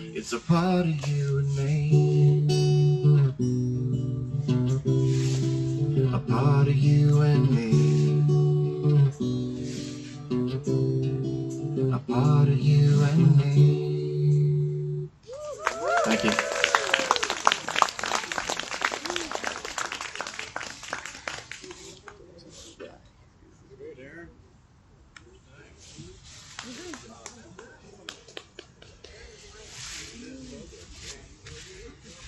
It's a part of you and me, a part of you and me, a part of you and me. Thank you.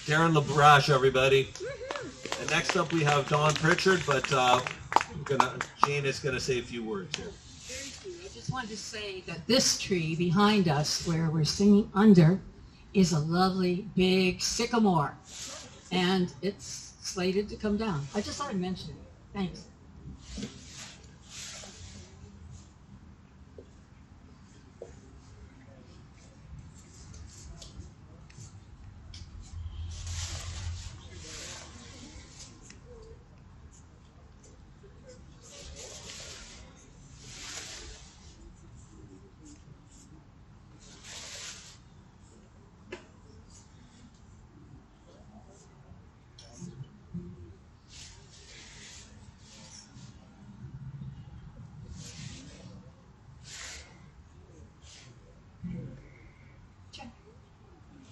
Darren LaBrache, everybody. And next up we have Don Pritchard, but Jane is going to say a few words here. I just wanted to say that this tree behind us, where we're singing under, is a lovely big sycamore, and it's slated to come down. I just thought I'd mention it. Thanks.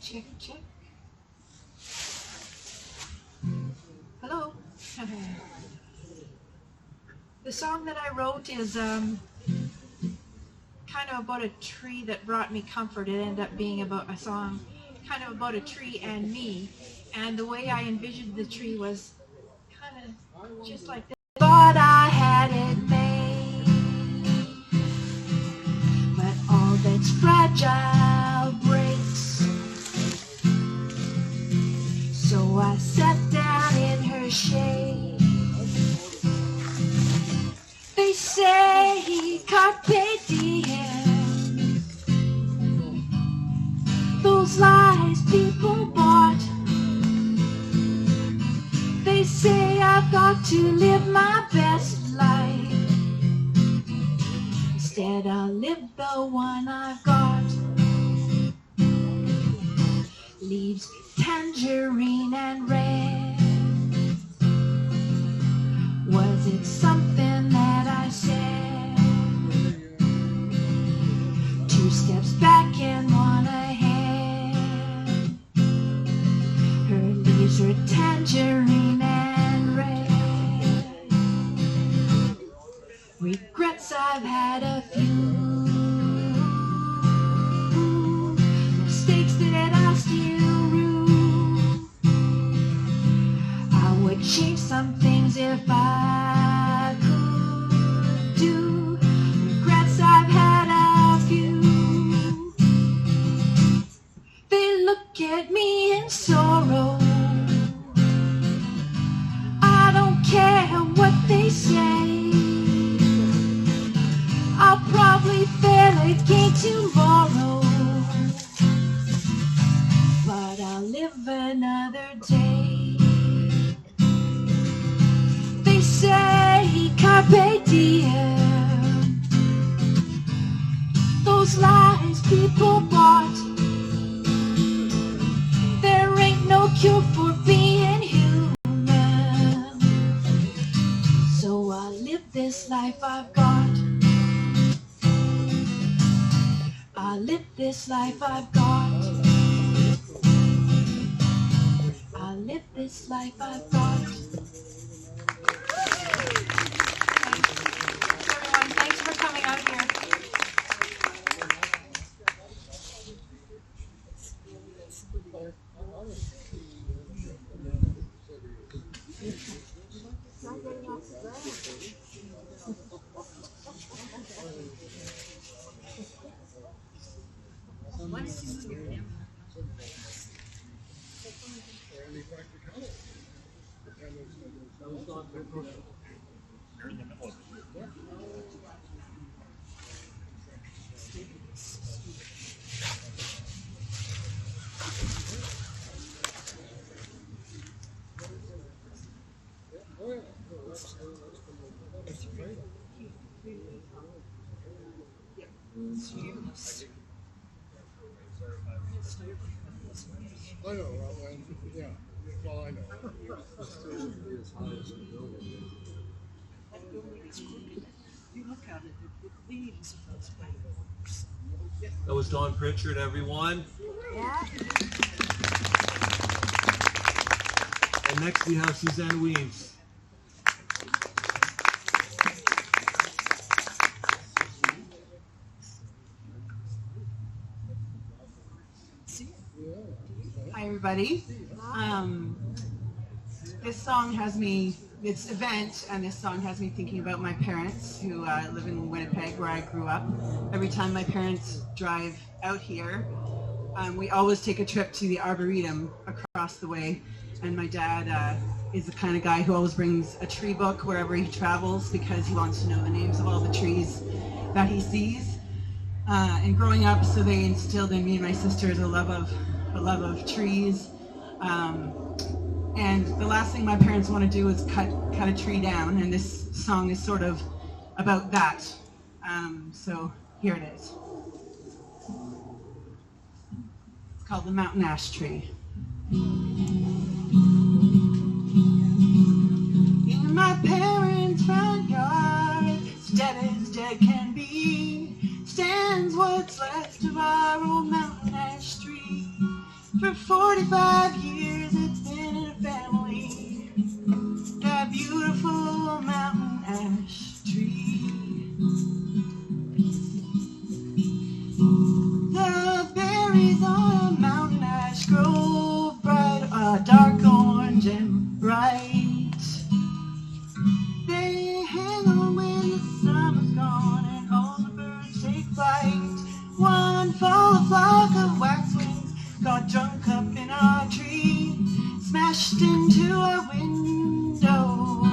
Check, check. Hello. The song that I wrote is kind of about a tree that brought me comfort. It ended up being about a song kind of about a tree and me. And the way I envisioned the tree was kind of just like this. Thought I had it made, but all that's fragile breaks. So I sat down in her shade. They say carpe diem, those lies people bought. They say I've got to live my best life. Instead I'll live the one I've got. Leaves tangerine and red. Was it something that I said? 2 steps back and 1 ahead. Her leaves are tangerine and red. Regrets I've had a few. Mistakes that I still rue. I would change some things if I could do. Regrets I've had a few. They look at me in sorrow. I don't care what they say. I'll probably fail again tomorrow, but I'll live another day. They say carpe diem, those lies people bought. There ain't no cure for being human, so I'll live this life I've got. I'll live this life I've got. I'll live this life I've got. Everyone, thanks for coming out here. Why don't you move your camera? I know, and, yeah, well, I know. That was Don Pritchard, everyone. Yeah. And next we have Suzanne Weems. Hi, everybody. This song has me, this event and this song has me thinking about my parents who live in Winnipeg, where I grew up. Every time my parents drive out here, we always take a trip to the Arboretum across the way. And my dad is the kind of guy who always brings a tree book wherever he travels because he wants to know the names of all the trees that he sees. And growing up, so they instilled in me and my sisters a love of trees. And the last thing my parents want to do is cut a tree down, and this song is sort of about that. So here it is. It's called The Mountain Ash Tree. In my parents' front yard, dead as dead can be, stands what's left of our old mountain ash tree. For 45 years it's been in a family, that beautiful mountain ash tree. The berries on a mountain ash grow bright, dark orange and bright. They hang on when the summer's gone and all the birds take flight. One fall flock of waxwings got drunk up in our tree, smashed into our window,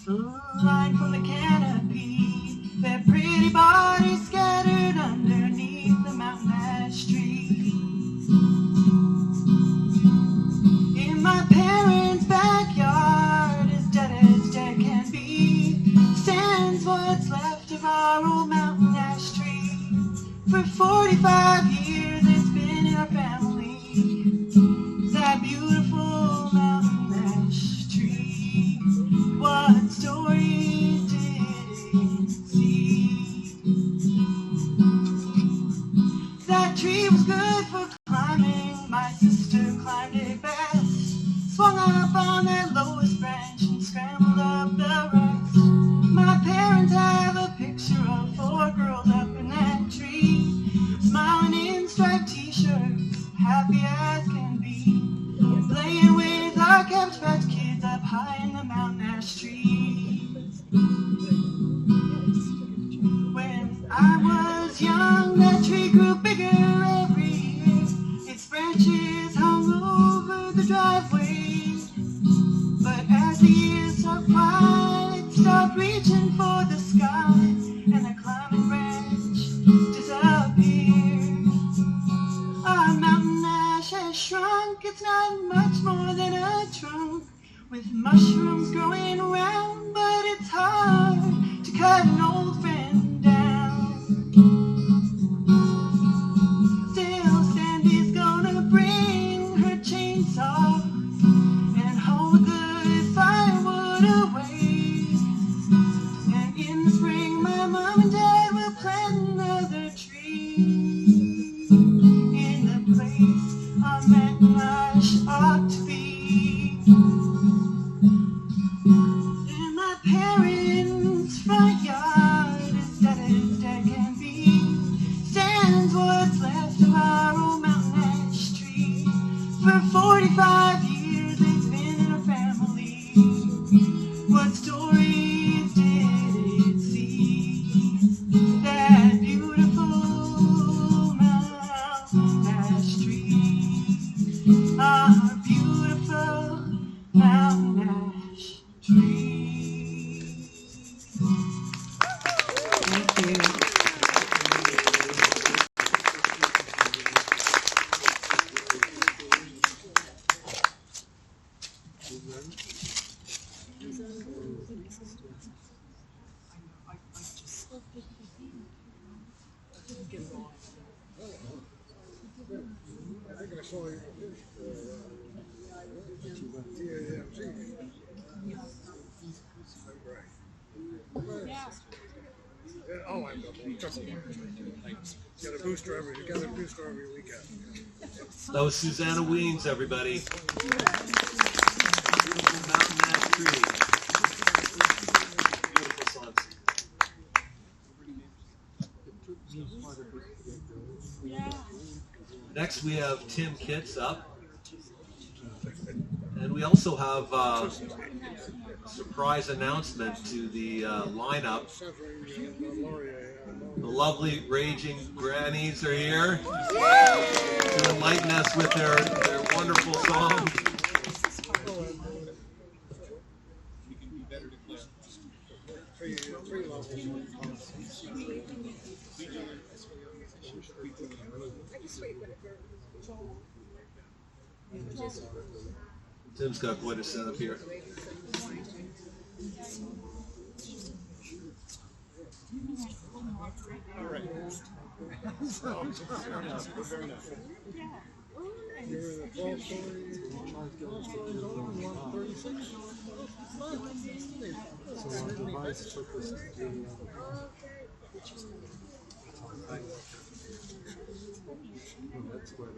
flying from the canopy, their pretty bodies scattered underneath the mountain ash tree. In my parents' backyard, as dead can be, stands what's left of our old mountain ash tree. For 45 years it's been in our family, that beautiful mountain ash tree. What story did it see? That tree was good for climbing, my sister climbed it best, swung up on that lowest branch and scrambled up the rest. My parents have a picture of 4 girls up in that tree, smiling in striped t-shirts, happy as can be, playing with our Cabbage Patch Kids up high in the mountain ash tree. When I was young, that tree grew bigger every year, its branches hung over the driveway. But as the years swept by, it stopped reaching for the sky, and the climbing branch disappeared. Our mountain ash has shrunk, it's not much more than a trunk, with mushrooms growing around, but it's hard to cut an old friend down. Still, Sandy's gonna bring her chainsaw and haul the good firewood away. And in the spring, my mom and dad will plant another tree in the place our mountain ash ought to be. In my parents' front yard, as dead can be, stands what's left of our old mountain ash tree. For 45 years it's been in our family, what stories did it see? That beautiful mountain ash tree, our beautiful mountain ash tree. Thank you. saw you TAMZ. Right. Yeah, oh, I've got one. Trust me. Got a booster every weekend. That was Susanna Weens, everybody. Beautiful Mountain Ash Tree. Beautiful songs. Next we have Tim Kitts up. And we also have a surprise announcement to the lineup. The lovely Raging Grannies are here to enlighten us with their wonderful song. Tim's got quite a setup here. All right. Very nice. You're in a 12-story, 136. So our device took us to do that's where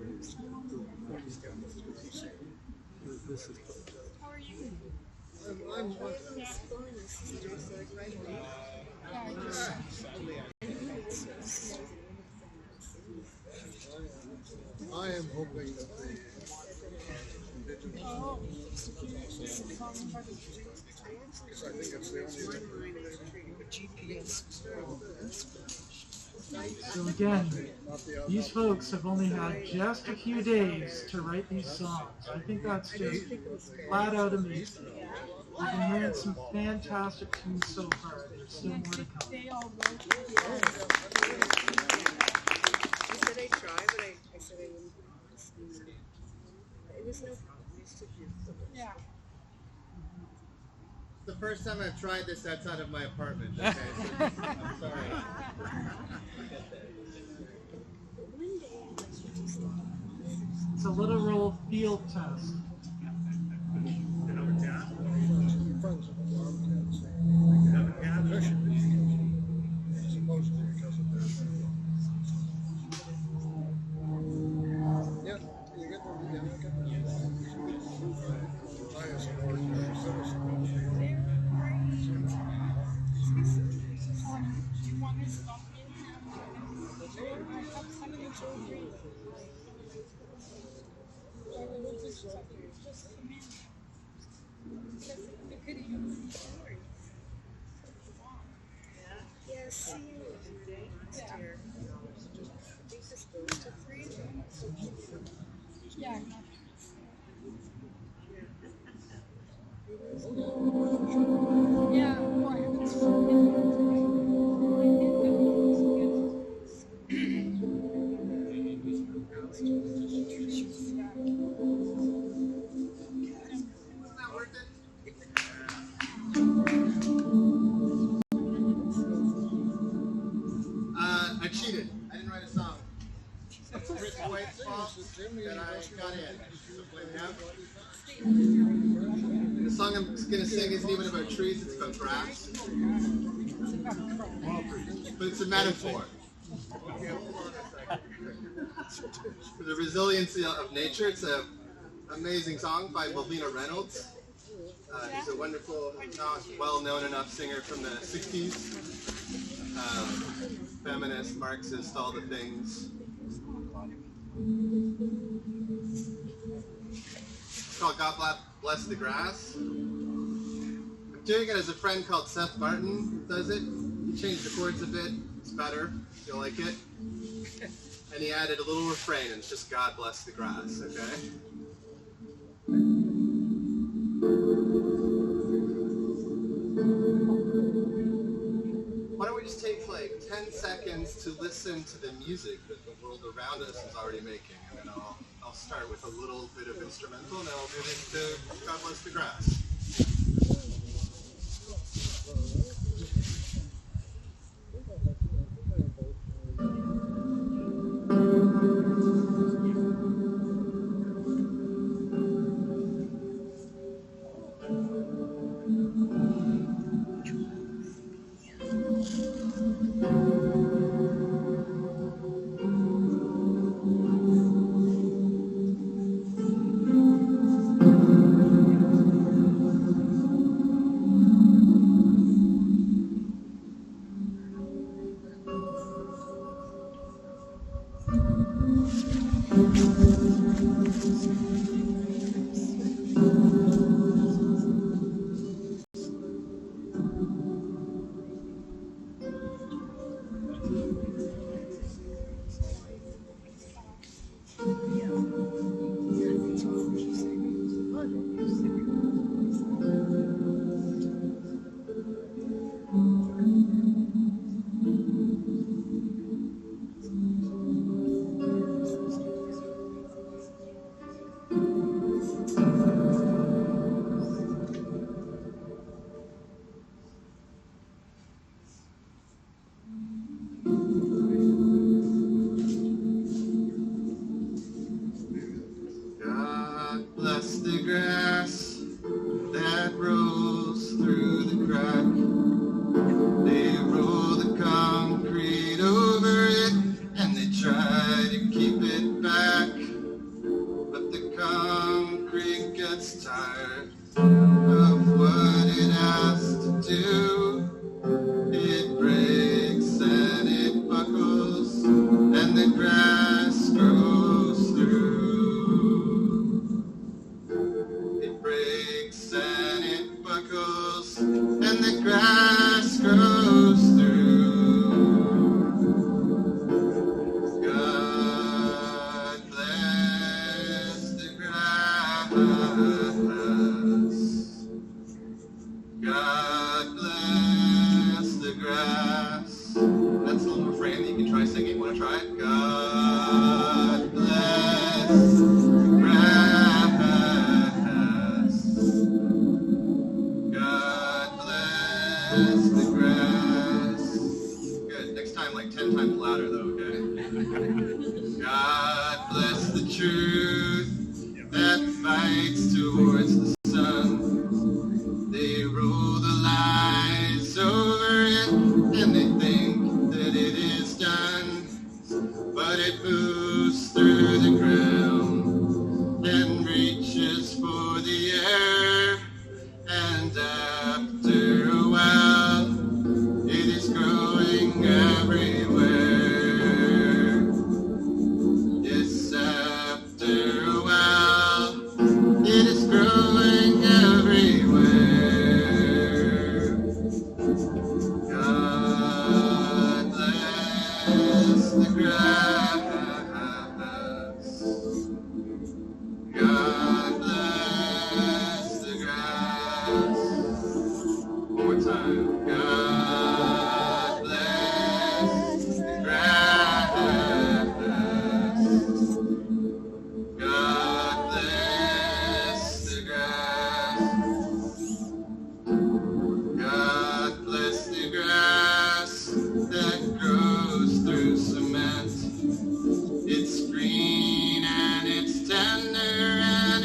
this is. How are you? I'm I am hoping that the indigenous, because I think it's the only GPS. So again, these folks have only had just a few days to write these songs. I think that's just flat out amazing. We've been hearing some fantastic tunes so far. There's still more to come. They all wrote it. I said I'd try, but I said I wouldn't. It was no problem. It's too beautiful. Yeah. The first time I've tried this outside of my apartment. Okay, I'm sorry. It's a literal field test. Supposedly because of that. Yeah, you get the highest award for citizen. You want to stop in? I have something to agree. Just come in. They could even see story. Yeah, see you next year. They just go to 3. Yeah. Yeah, well, I haven't I cheated. I didn't write a song. It's Chris White's fault that I got in. So blame him. The song I'm going to sing isn't even about trees, it's about grass. But it's a metaphor for the resiliency of nature. It's an amazing song by Melvina Reynolds. She's a wonderful, not well-known enough singer from the 60s. Feminist, Marxist, all the things. It's called God Bless the Grass. I'm doing it as a friend called Seth Martin does it. He changed the chords a bit. It's better. You'll like it. And he added a little refrain, and it's just God bless the grass, okay? Why don't we just take like 10 seconds to listen to the music that the world around us is already making, and then I'll start with a little bit of instrumental, and then I'll get into God Bless the Grass. bless the grass that rolls through the crack. They roll the concrete over it and they try to keep it back. But the concrete gets tired of what it has to do. It breaks and it buckles and the grass grows through. It breaks and it buckles and the grass grows through. God bless the grass. God bless the grass. That's a little refrain that you can try singing. Want to try it? God bless the grass. God bless the grass. Good. Next time, like 10 times louder, though, okay? God bless the truth that fights towards the sun. They roll the lies over it and they think that it is done. But it moves through the ground and reaches for the air. And after a while, it is growing everywhere. Yes, after a while, it is growing everywhere. God bless the grass. God bless the grass. One more time. God bless the grass. God bless the grass. God bless the grass that grows through cement. It's green and it's tender and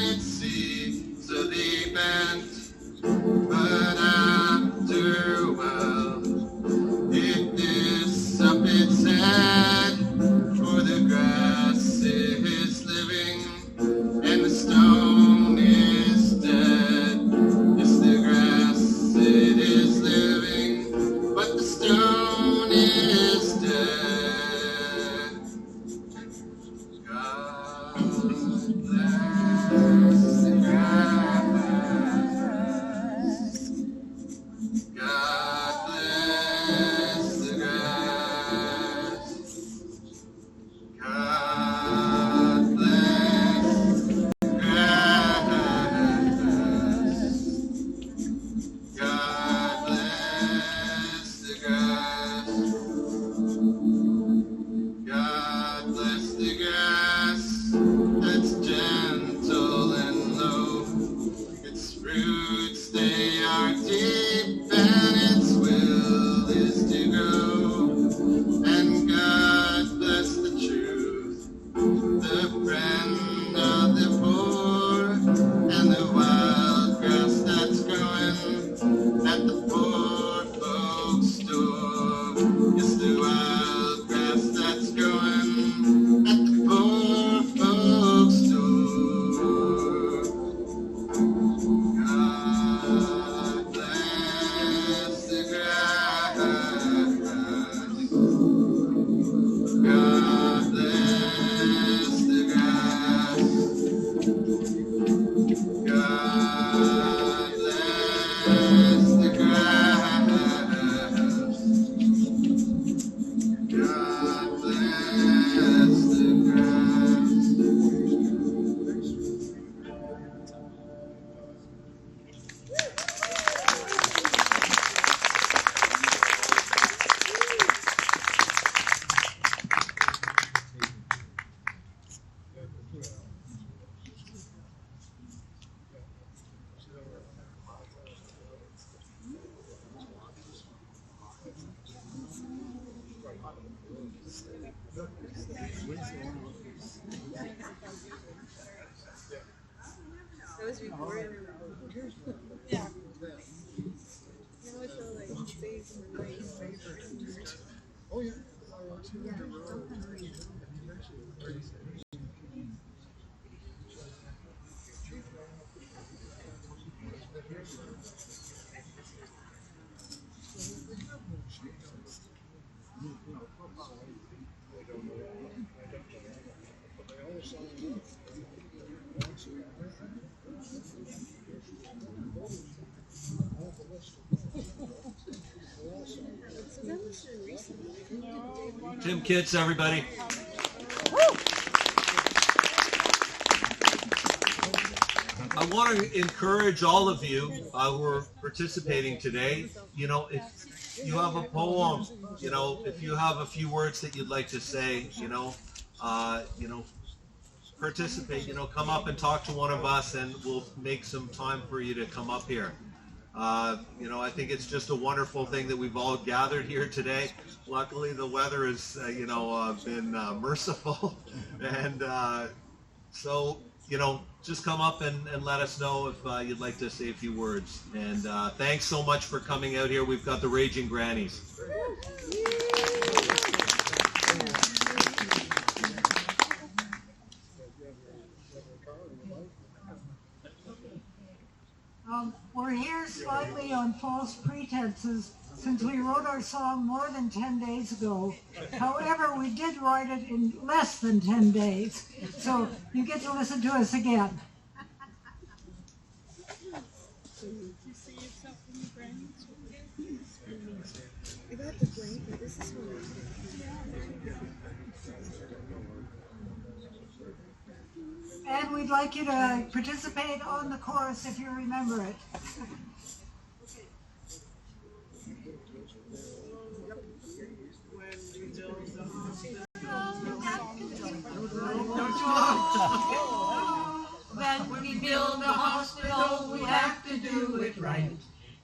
was before I remember. Yeah. Now I feel like saved for my favorite. Oh yeah. So that was recently. Tim Kitts, everybody. I want to encourage all of you who are participating today. You know, if you have a poem, you know, if you have a few words that you'd like to say, participate. You know, come up and talk to one of us, and we'll make some time for you to come up here. I think it's just a wonderful thing that we've all gathered here today. Luckily, the weather has, been merciful, and so, just come up and let us know if you'd like to say a few words. And thanks so much for coming out here. We've got the Raging Grannies. We're here slightly on false pretenses since we wrote our song more than 10 days ago. However, we did write it in less than 10 days. So you get to listen to us again. Do you see yourself in the grannies? I got the blank, but this is one. And we'd like you to participate on the chorus if you remember it. When we build a hospital, we have to do it right.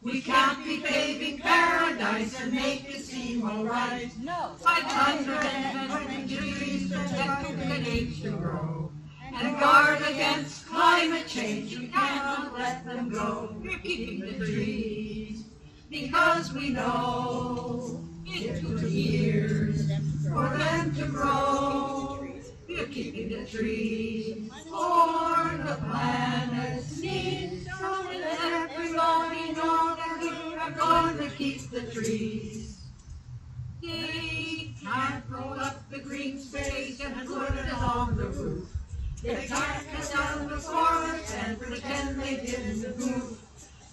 We can't be paving paradise and make it seem alright. No. 520 trees protect the age to grow. And guard against climate change, we cannot let them go. We're keeping the trees because we know it took years for them to grow. We're keeping the trees for the planet's needs, so let everybody know that we are going to keep the trees. They can't roll up the green space and put it on the roof. They can't cut down the forest and pretend they didn't move.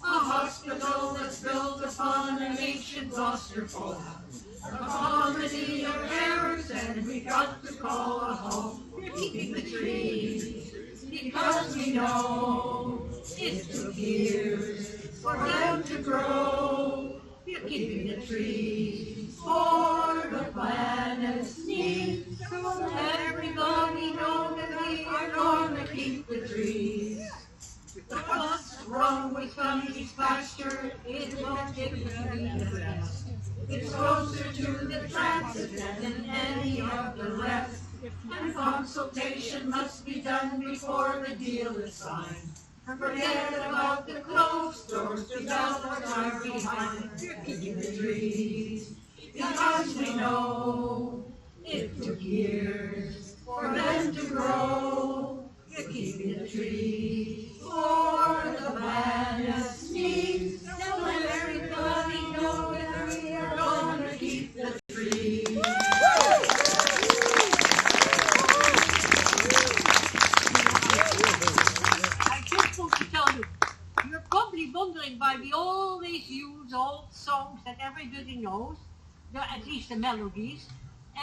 A hospital that's built upon an ancient Gloucester farm. A comedy of errors, and we got to call a halt. We're keeping the trees because we know it took years for them to grow. We're keeping the trees for the planet's needs, so let everybody know that we are going to keep the trees. What's wrong with Funky's pasture? It won't get to be the best. It's closer to the transit than any of the rest. And consultation must be done before the deal is signed. Forget about the closed doors, the bells are behind. We're keeping the trees because we know it took years for them to grow. We're keeping the trees for the planet's needs. So let everybody know that we are going to keep the trees. I just want to tell you, you're probably wondering why we always use old songs that everybody knows, at least the melodies,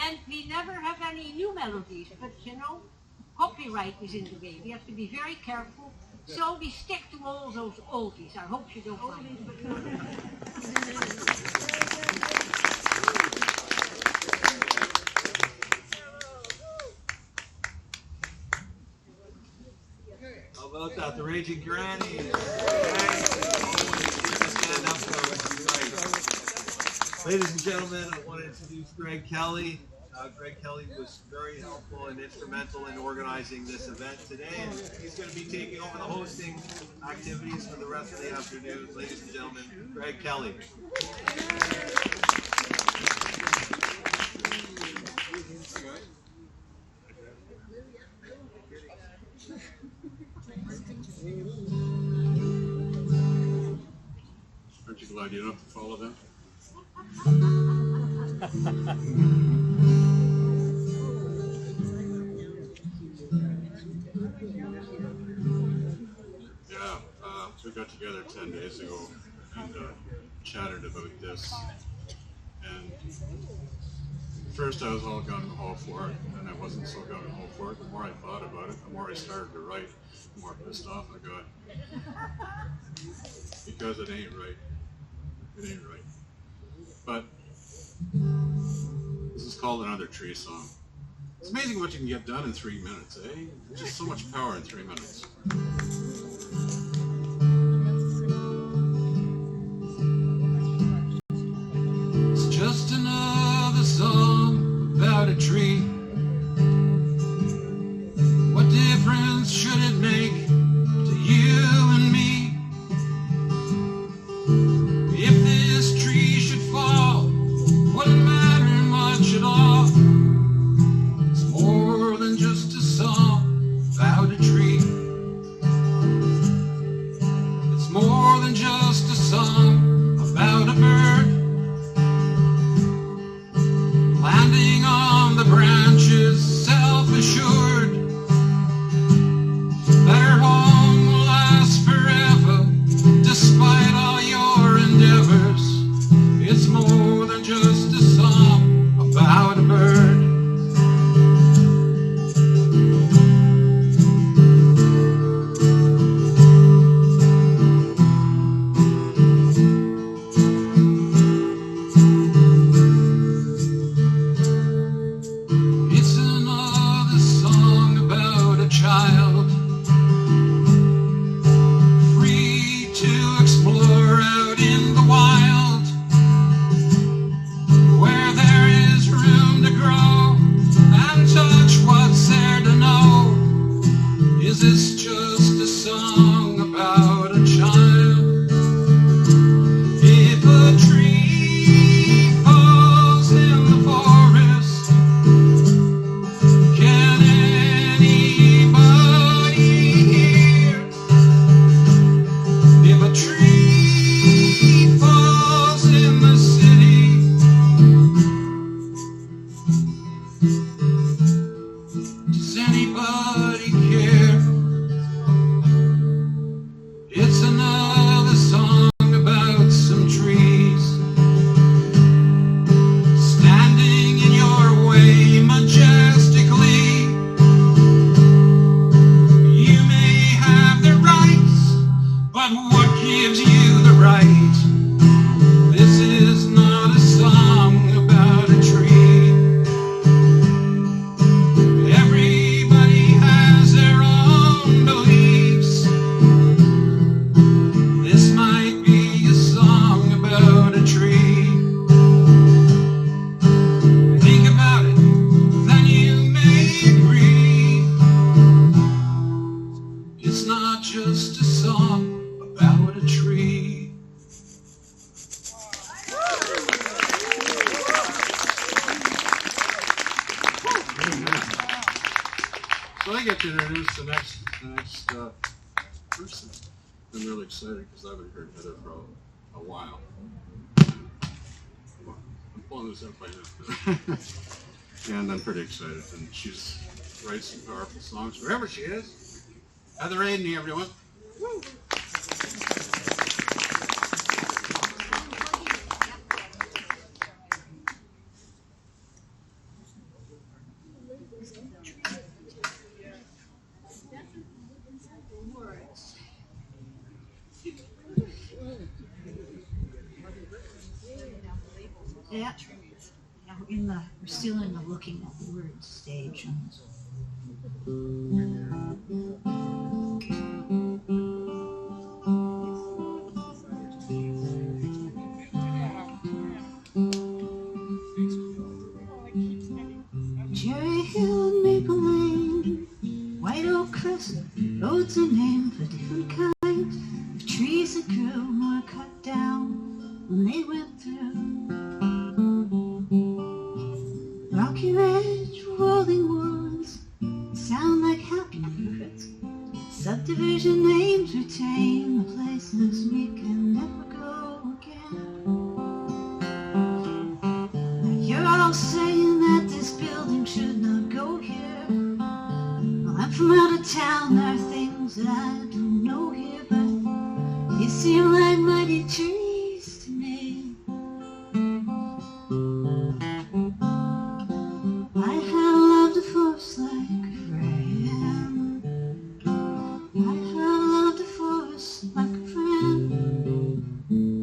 and we never have any new melodies. But copyright is in the way. We have to be very careful. So we stick to all those oldies. I hope you don't mind. How about that? The Raging Grannies. Stand up for us. Ladies and gentlemen, I want to introduce Greg Kelly. Greg Kelly was very helpful and instrumental in organizing this event today, and he's going to be taking over the hosting activities for the rest of the afternoon. Ladies and gentlemen, Greg Kelly. Aren't you glad you don't have to follow them? Yeah, we got together 10 days ago and chatted about this. And first I was all gung-ho for it, and I wasn't so gung-ho for it. The more I thought about it, the more I started to write, the more pissed off I got. Because it ain't right. It ain't right. But this is called Another Tree Song. It's amazing what you can get done in 3 minutes, eh? There's just so much power in 3 minutes. It's just another song about a tree. What difference should it make to you and me? If this tree should fall, wouldn't matter much at all. It's more than just a song about a tree. It's more than just a song about a bird landing on the branches, self-assured that her home will last forever despite all your endeavors. It's more than just a song about a bird. It's another song about a child, free to explore out in the wild, where there is room to grow and touch what's there to know. Is this just a song about a child? If a tree falls in the forest, can anybody hear? If a tree falls in the city, does anybody care? It's another song about some trees standing in your way majestically. You may have the rights, but what gives you the right? This is not a song about a tree. Everybody has their own beliefs. This might be a song about a tree. Think about it, then you may agree. It's not just a song about a tree. So I get to introduce the next person. I'm really excited because I haven't heard Heather for a while. I'm pulling this up right now. And I'm pretty excited. And she's writes some powerful songs wherever she is. Heather Aidney, everyone. Woo. Yeah. We're still in the looking at the word stage. Roads are named for different kinds of trees that grew or cut down when they went through. Rocky Ridge, rolling woods, sound like happy neighborhoods. Subdivision names retain the places we can never go again. Now you're all saying that this building should not go here. Well, I'm from out of town, there are things that I don't know here, but they seem like mighty trees to me. I have loved the forest like a friend. I have loved the forest like a friend.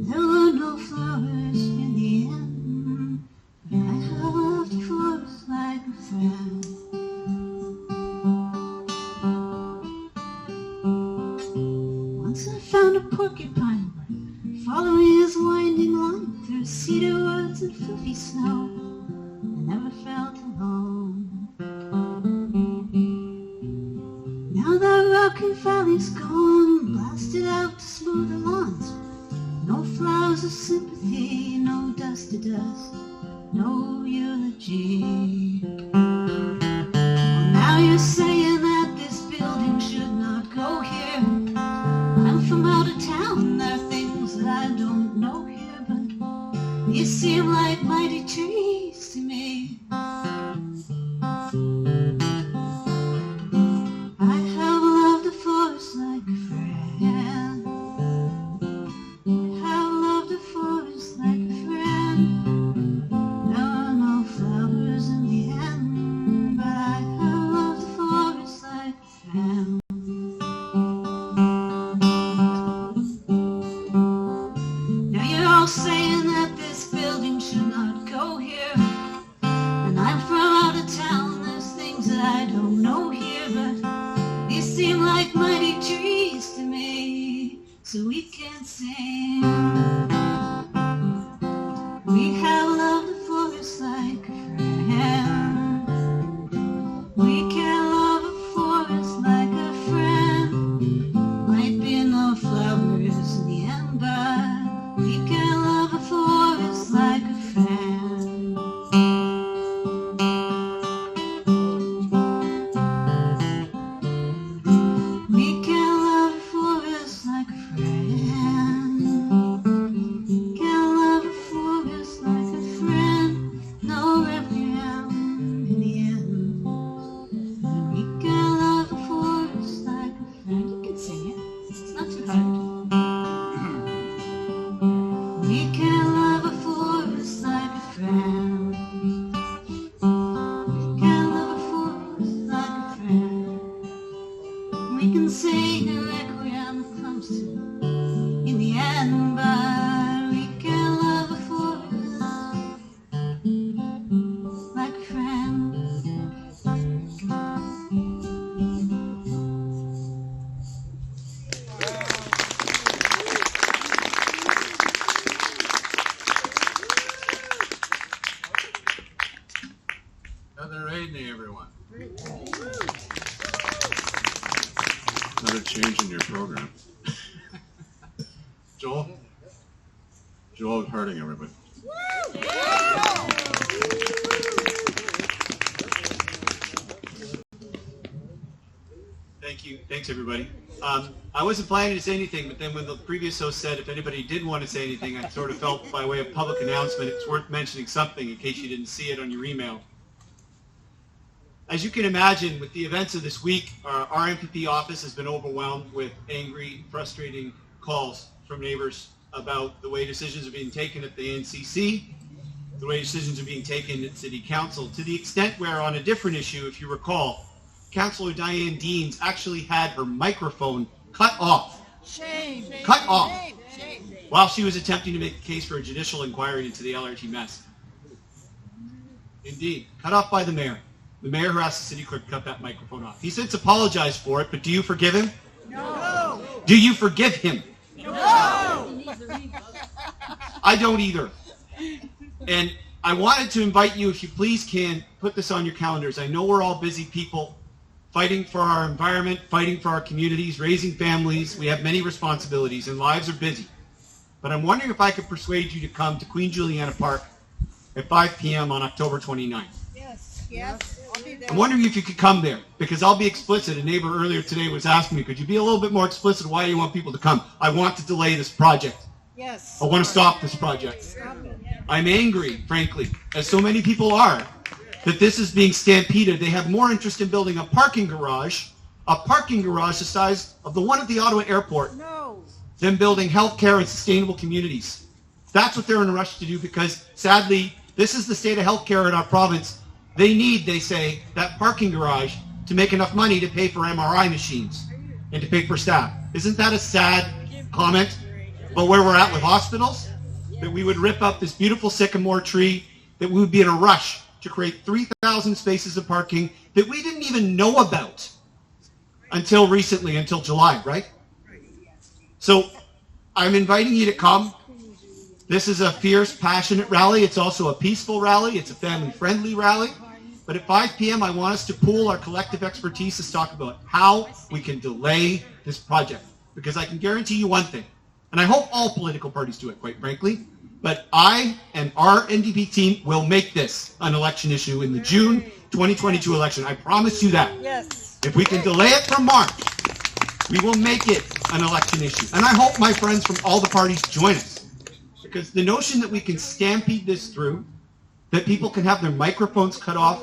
There were no flowers in the end, but I have loved the forest like a friend. Once I found a porcupine following his winding line through cedar woods and fluffy snow. I never felt alone. Now that rocky valley's gone, blasted out to smoother lawns. No flowers of sympathy, no dust to dust, no eulogy. Well, now you're saying that this building should not go here. I'm from out of town, there are things that I don't know here, but you seem like mighty trees to me. I have loved the forest like a friend. I have loved the forest like a friend. There are no flowers in the end, but I have loved the forest like a friend. Now you're all saying that this building should not go here. And I'm from out of town, there's things that I don't know here, but these seem like mighty trees to me, so we can sing. We have loved the forest like a friend. We can love a forest like a friend. Might be no flowers in the end, but we can love a forest like a friend. We can love a forest like a friend. Can love a forest like a friend. No requiem in the end. We can love a forest like a friend. You can sing it. It's not too hard. We can love a forest like a friend. We can love a forest like a friend. We can sing a requiem that comes to in the end, but we can love a forest like a friend. Another evening, everyone. Another change in your program. Joel? Joel Harding, everybody. Thank you. Thanks, everybody. I wasn't planning to say anything, but then when the previous host said if anybody did want to say anything, I sort of felt by way of public announcement it's worth mentioning something in case you didn't see it on your email. As you can imagine, with the events of this week, our MPP office has been overwhelmed with angry, frustrating calls from neighbors about the way decisions are being taken at the NCC, the way decisions are being taken at City Council, to the extent where on a different issue, if you recall, Councillor Diane Deans actually had her microphone cut off. Shame. Cut off. While she was attempting to make a case for a judicial inquiry into the LRT mess. Indeed. Cut off by the mayor. The mayor who asked the city clerk to cut that microphone off. He since apologized for it, but do you forgive him? No. Do you forgive him? No. I don't either. And I wanted to invite you, if you please can, put this on your calendars. I know we're all busy people. fighting for our environment, fighting for our communities, raising families. We have many responsibilities and lives are busy. But I'm wondering if I could persuade you to come to Queen Juliana Park at 5 p.m. on October 29th. Yes, yes, I'll be there. I'm wondering if you could come there, because I'll be explicit. A neighbor earlier today was asking me, could you be a little bit more explicit why you want people to come? I want to delay this project. Yes. I want to stop this project. Stop it. I'm angry, frankly, as so many people are, that this is being stampeded. They have more interest in building a parking garage the size of the one at the Ottawa airport, than building healthcare and sustainable communities. That's what they're in a rush to do, because sadly, this is the state of healthcare in our province. They need, they say, that parking garage to make enough money to pay for MRI machines and to pay for staff. Isn't that a sad comment about where we're at with hospitals? That we would rip up this beautiful sycamore tree, that we would be in a rush to create 3,000 spaces of parking that we didn't even know about until recently, until July, right? So I'm inviting you to come. This is a fierce, passionate rally. It's also a peaceful rally. It's a family-friendly rally. But at 5 p.m., I want us to pool our collective expertise to talk about how we can delay this project. Because I can guarantee you one thing, and I hope all political parties do it, quite frankly, but I and our NDP team will make this an election issue in the June 2022 election. I promise you that. Yes. If we can delay it from March, we will make it an election issue. And I hope my friends from all the parties join us. Because the notion that we can stampede this through, that people can have their microphones cut off,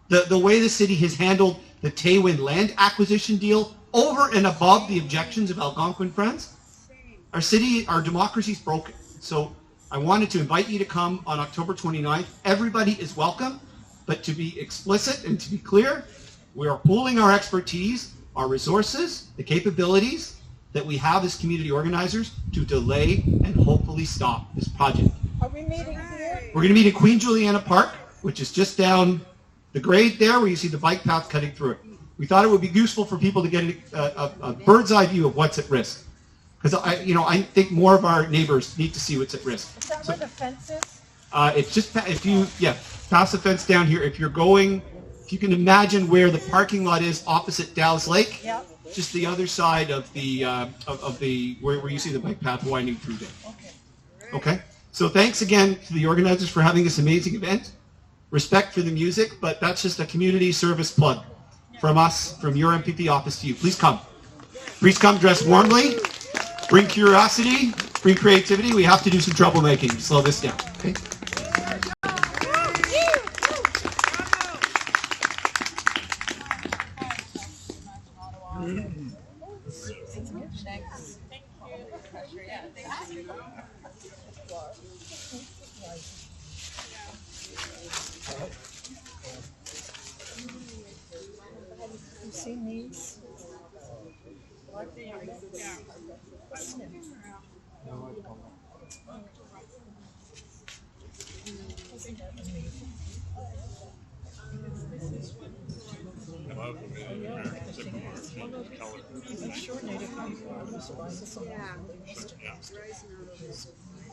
the way the city has handled the Taywin land acquisition deal over and above the objections of Algonquin friends, our city, our democracy is broken. So I wanted to invite you to come on October 29th. Everybody is welcome, but to be explicit and to be clear, we are pooling our expertise, our resources, the capabilities that we have as community organizers to delay and hopefully stop this project. Are we meeting here? We're going to meet in Queen Juliana Park, which is just down the grade there where you see the bike path cutting through it. We thought it would be useful for people to get a bird's eye view of what's at risk. Because I think more of our neighbors need to see what's at risk. Is that where the fence is? It's just pass the fence down here. If you can imagine where the parking lot is opposite Dow's Lake, Yep. just the other side of the where you see the bike path winding through there. Okay. So thanks again to the organizers for having this amazing event. Respect for the music, but that's just a community service plug from us, from your MPP office to you. Please come. Please come dressed warmly. Bring curiosity. Bring creativity. We have to do some troublemaking to slow this down. Okay. You seen these?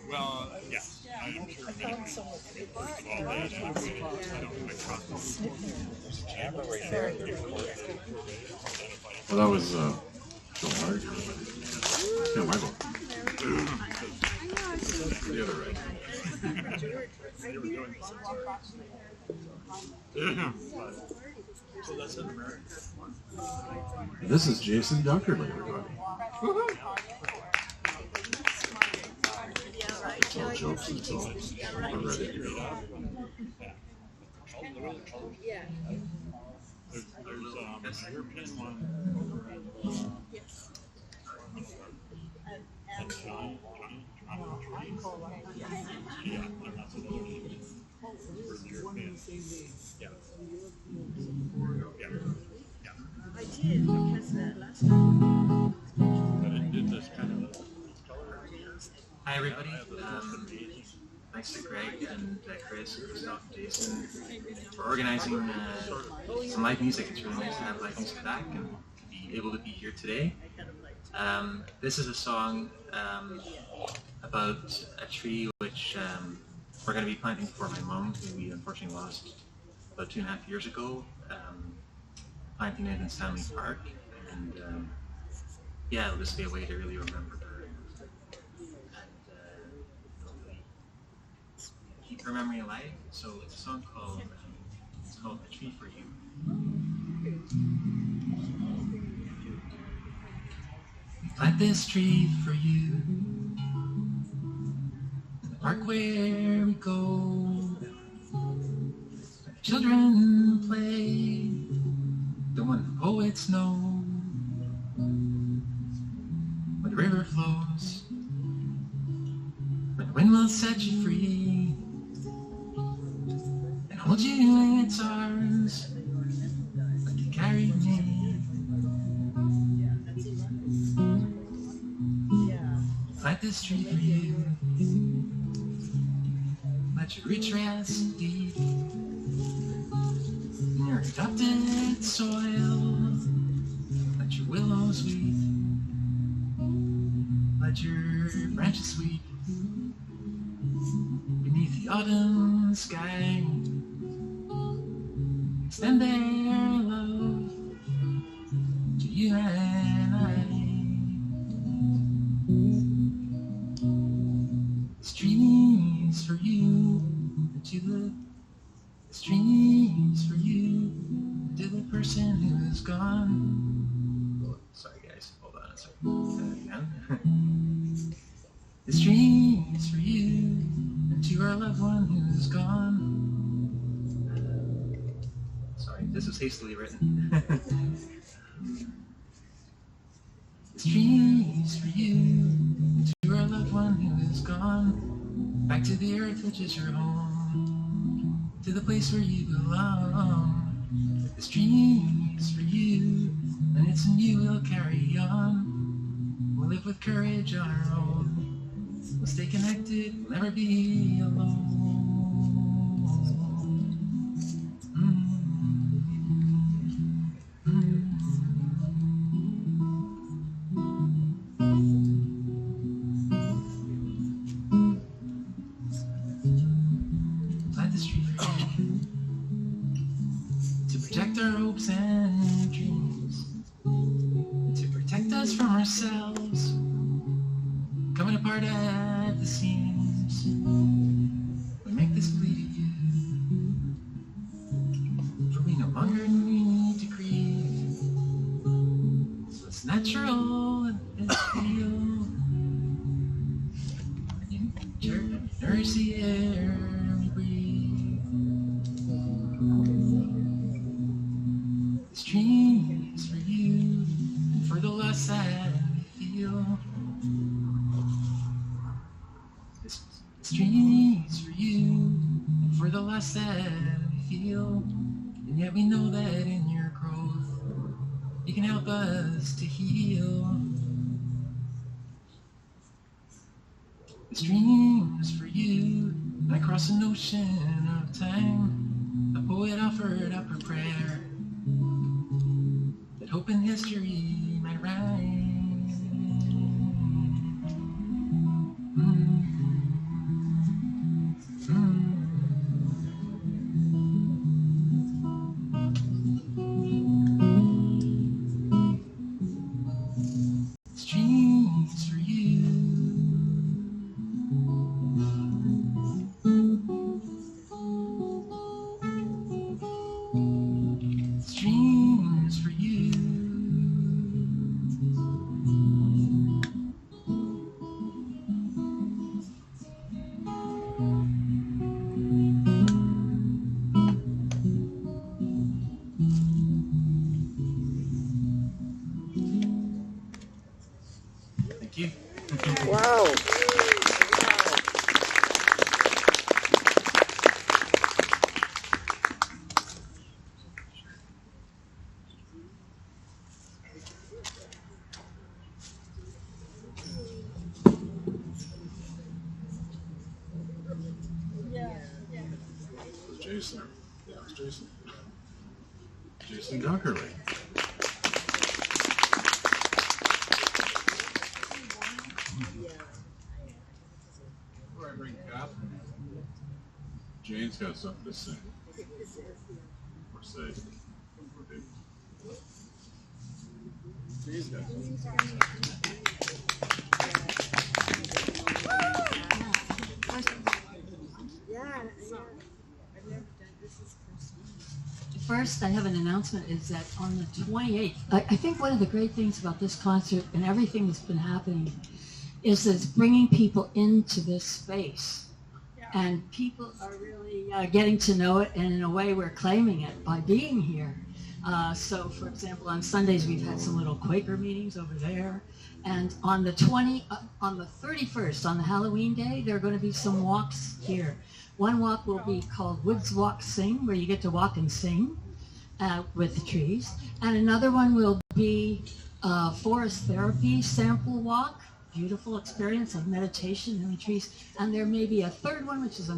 Well, yes, I'm sure many people, first of all, they don't quite trust them. There's a camera right there. Well, that was Joe Marger. Yeah, Michael. The other right. So that's an American one. This is Jason Dunkerley, everybody. It's all jokes and it's all we're ready to go. Yeah. There's a European one. And John yeah, and that's another name for the European. Yeah. Yeah. I did, because last time. But it did this kind of color. Hi everybody. Thanks to Greg and Chris, Christoph, and Jason for organizing some live music. It's really nice to have live music back and be able to be here today. This is a song about a tree which we're going to be planting for my mom, who we unfortunately lost about 2.5 years ago. planting it in Stanley Park, and yeah, it'll just be a way to really remember her and hopefully keep her memory alive. So it's a song called "A Tree for You." Plant this tree for you in the park where we go. Children play the one poets know. When the river flows, when the wind will set you free and hold you in its arms like you carried me. Plant this tree for you. Let your roots rest deep in your adopted soil. Let your willows weep. Let your branches sweep beneath the autumn sky. Extend their love to you and I. This tree is for you, to the streams for you, to the person who's gone. Oh, sorry guys, hold on a second. Again. This dream is for you, and to our loved one who's gone. Sorry, this was hastily written. This dream is for you, and to our loved one who is gone. Back to the earth which is your home, to the place where you belong. This dream is for you, and it's in you we'll carry on. We'll live with courage on our own. We'll stay connected, we'll never be alone. Plant this tree for you, to protect our hopes and dreams, to protect us from ourselves, coming apart at the seams. We make this plea to you, for we no longer need to grieve. So it's natural and it's real. You nourish the air we breathe. This dream is for you, and for the loss that we feel. This dream is for you, and for the loss that we feel. And yet we know that in your growth, you can help us to heal. This dream is for you, and across an ocean of time, a poet offered up a prayer that hope and history might rhyme. This dream is for you. This dream is for you. Thank you. Wow. Jason. Yeah, it's Jason. Jason Dockerly. Before I bring Kath, Jane's got something to say. Or say. Or do. First, I have an announcement, is that on the 28th, I think one of the great things about this concert and everything that's been happening is that it's bringing people into this space. And people are really getting to know it, and in a way we're claiming it by being here. So, for example, on Sundays we've had some little Quaker meetings over there. And on the 31st, on the Halloween day, there are going to be some walks here. One walk will be called Woods Walk Sing, where you get to walk and sing with the trees. And another one will be Forest Therapy Sample Walk, beautiful experience of meditation in the trees. And there may be a third one, which is a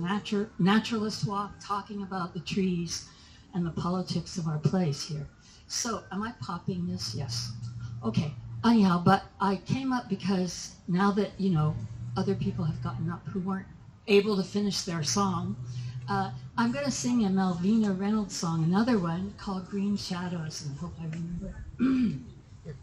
naturalist walk, talking about the trees and the politics of our place here. So, am I popping this? Yes. Okay. Anyhow, but I came up because now that, you know, other people have gotten up who weren't able to finish their song, I'm going to sing a Malvina Reynolds song, another one called Green Shadows, and I hope I remember it.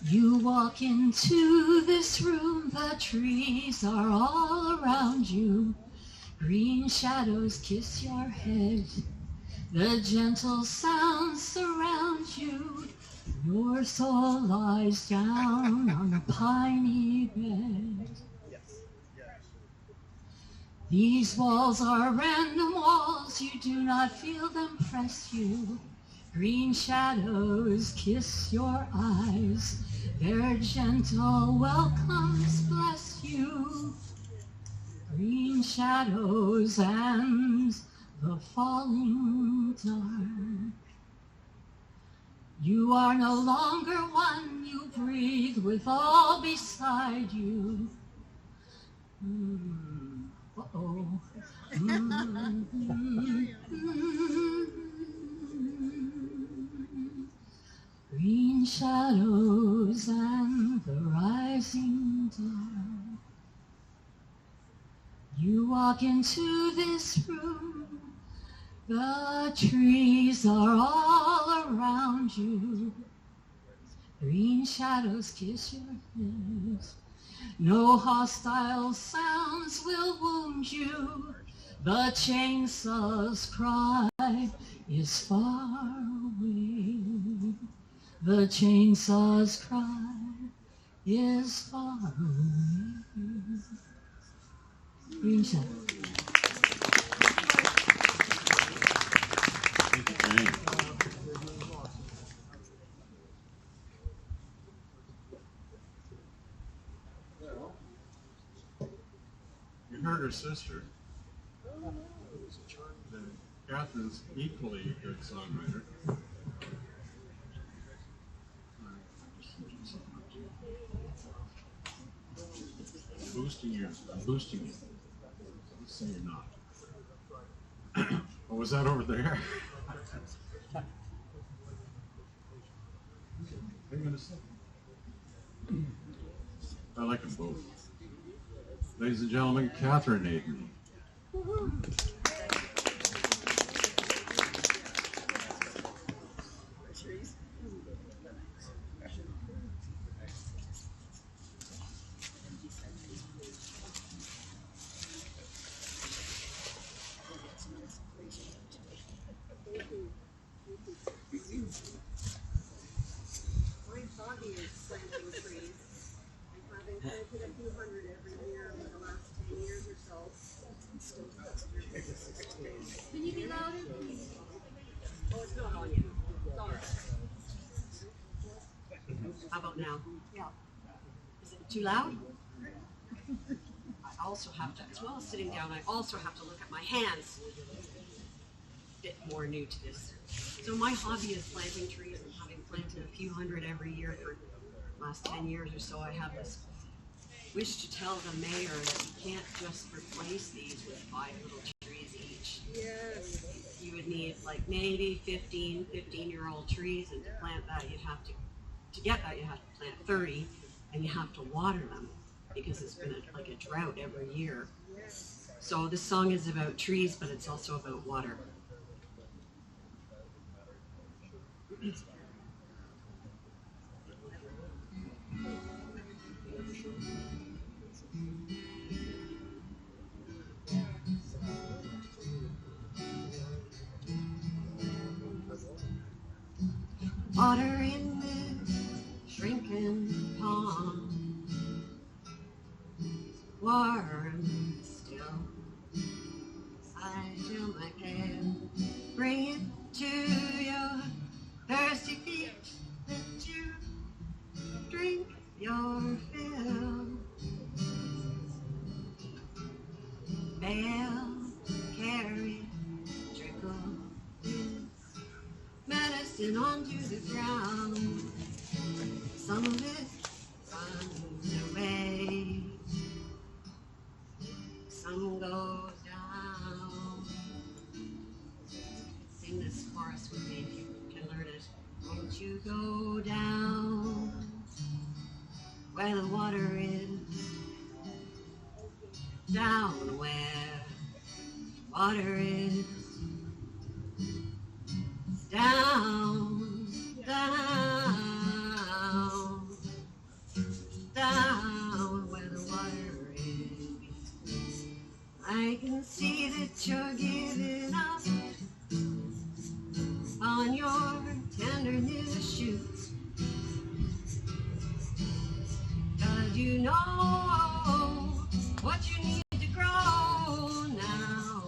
You walk into this room, the trees are all around you. Green shadows kiss your head. The gentle sounds surround you. Your soul lies down on the piney bed. These walls are random walls, you do not feel them press you. Green shadows kiss your eyes, their gentle welcomes bless you. Green shadows and the falling dark. You are no longer one, you breathe with all beside you. Uh-oh. Green shadows and the rising dawn. You walk into this room, the trees are all around you. Green shadows kiss your head. No hostile sounds will wound you. The chainsaw's cry is far away. The chainsaw's cry is far away. Green shadows. You heard her sister. Catherine's equally a good songwriter. I'm boosting you. Let's say you're not. What was that over there? Hang on a second. I like them both. Ladies and gentlemen, Catherine Aiden. My hobby is planting trees. I've planted a few hundred every year over the last 10 years or so. Can you be louder? Oh, it's not on yet. Sorry. How about now? Yeah. Is it too loud? I also have to, as well as sitting down, I also have to look at my hands. A bit more new to this. So my hobby is planting trees, and having planted a few hundred every year for the last 10 years or so, I have this wish to tell the mayor that you can't just replace these with 5 little trees each. Yes. You would need like maybe 15-year-old trees, and to plant that you'd have to get that you have to plant 30, and you have to water them because it's been like a drought every year. So this song is about trees, but it's also about water. Water in this shrinking pond, warm still. I fill my pail, bring it to your thirsty feet. Let you drink your fill. Pail, carry, trickle this medicine onto the ground. Some of it runs away, some goes down. Sing this chorus with me if you can learn it. Won't you go down where the water is, down where water is, down, down, down where the water is. I can see that you're giving up on your tenderness shoots, 'cause you know what you need to grow now.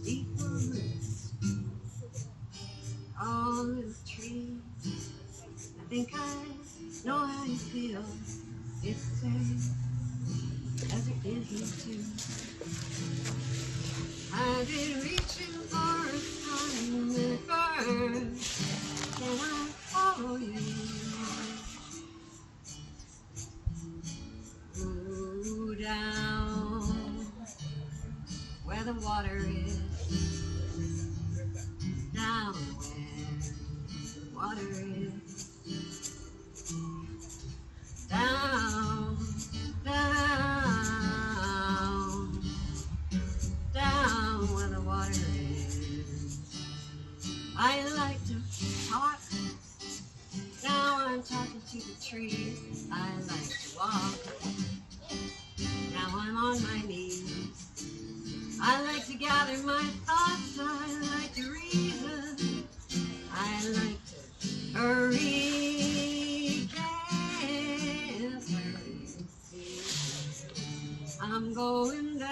Deep roots, all the trees. I think I know how you feel. It's safe as it is too. I've been reaching for a sign at first. Can I follow you? Ooh, down where the water is, down where water is, down, down, down where the water is. I like to talk, now I'm talking to the trees. I like to walk, now I'm on my knees. I like to gather my thoughts, I like to reason, I like to hurry, can't hurry. I'm going down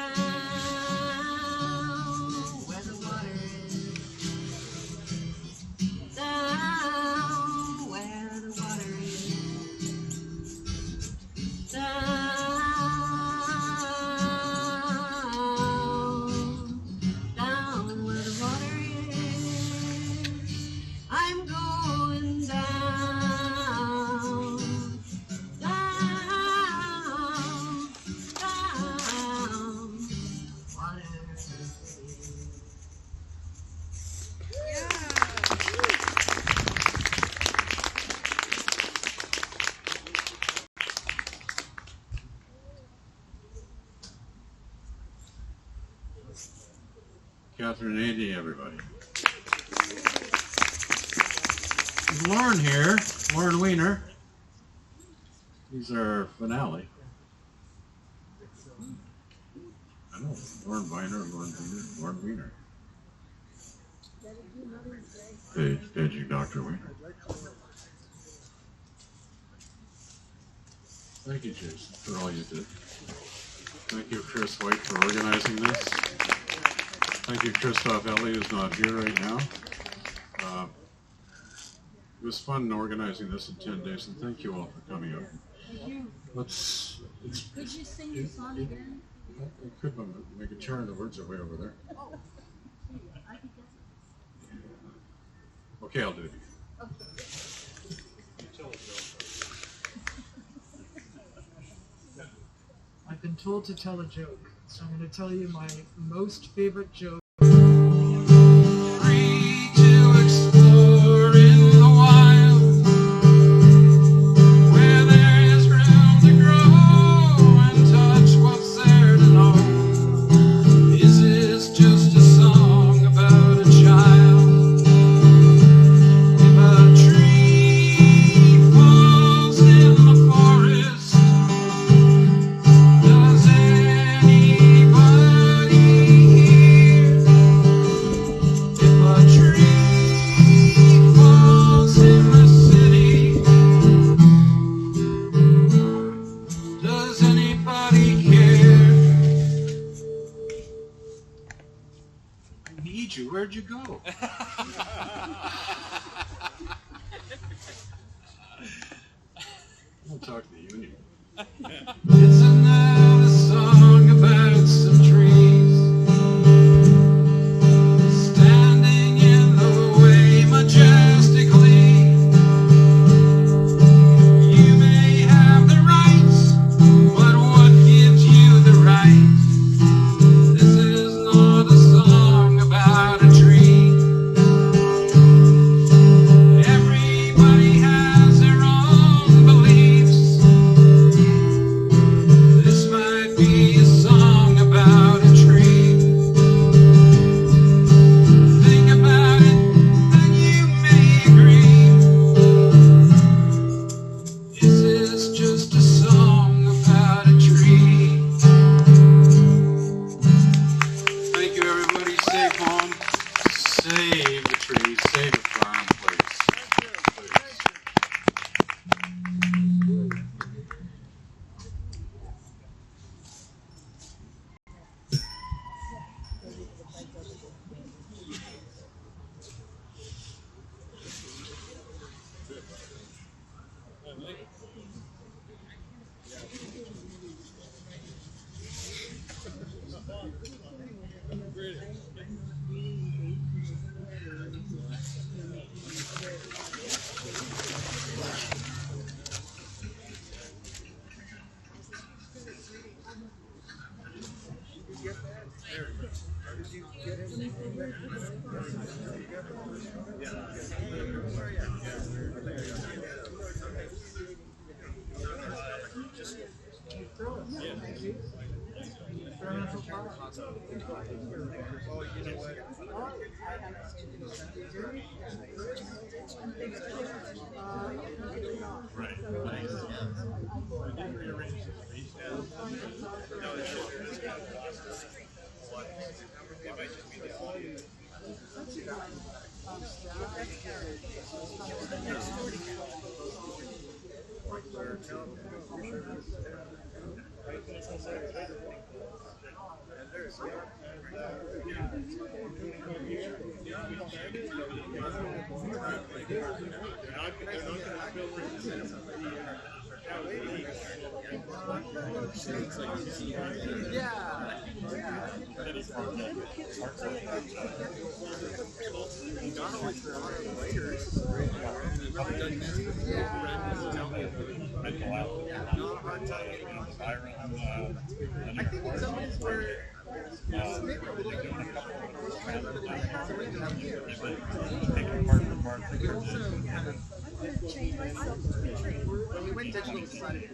where the water is, down where the water is, down. Catherine and Andy, everybody. There's Lauren here, Lauren Weiner. He's our finale. I know, Lauren Weiner, Lauren Weiner. Paging Dr. Weiner. Thank you, Jason, for all you did. Thank you, Chris White, for organizing this. Thank you, Christoph Ellie, who's not here right now. It was fun organizing this in 10 days, and thank you all for coming out. Could you sing your song again? I could, but my guitar and the words are way over there. Oh, I can guess it. Okay, I'll do it. I've been told to tell a joke, so I'm going to tell you my most favorite joke. Free to explore in the wild, where there is room to grow and touch what's there to know. Is this just a song about a child? If a tree falls in the forest, does anybody hear? It's another song about some trees standing in the way majestically. You may have the rights, but what gives you the right? This is not a song about a tree. Everybody has their own beliefs. This might be a song about a tree. Think about it, and you may agree. This is just a song about a tree. Thank you, everybody. Stay home. Save the trees. Save the farm, please. I think it's always where when we went digital, decided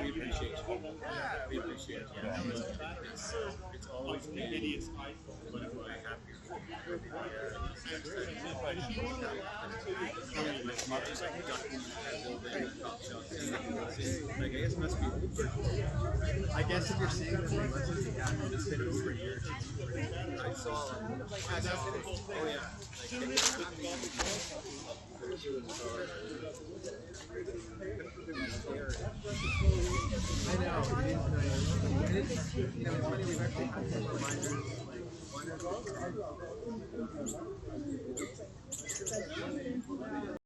We appreciate you. We appreciate you. It's always been idiots. But I'm really happy. I guess if you're saying that it's been over years, I saw. Oh yeah. I know. And it's, you know, it's funny, we've actually had some reminders, like, one or two.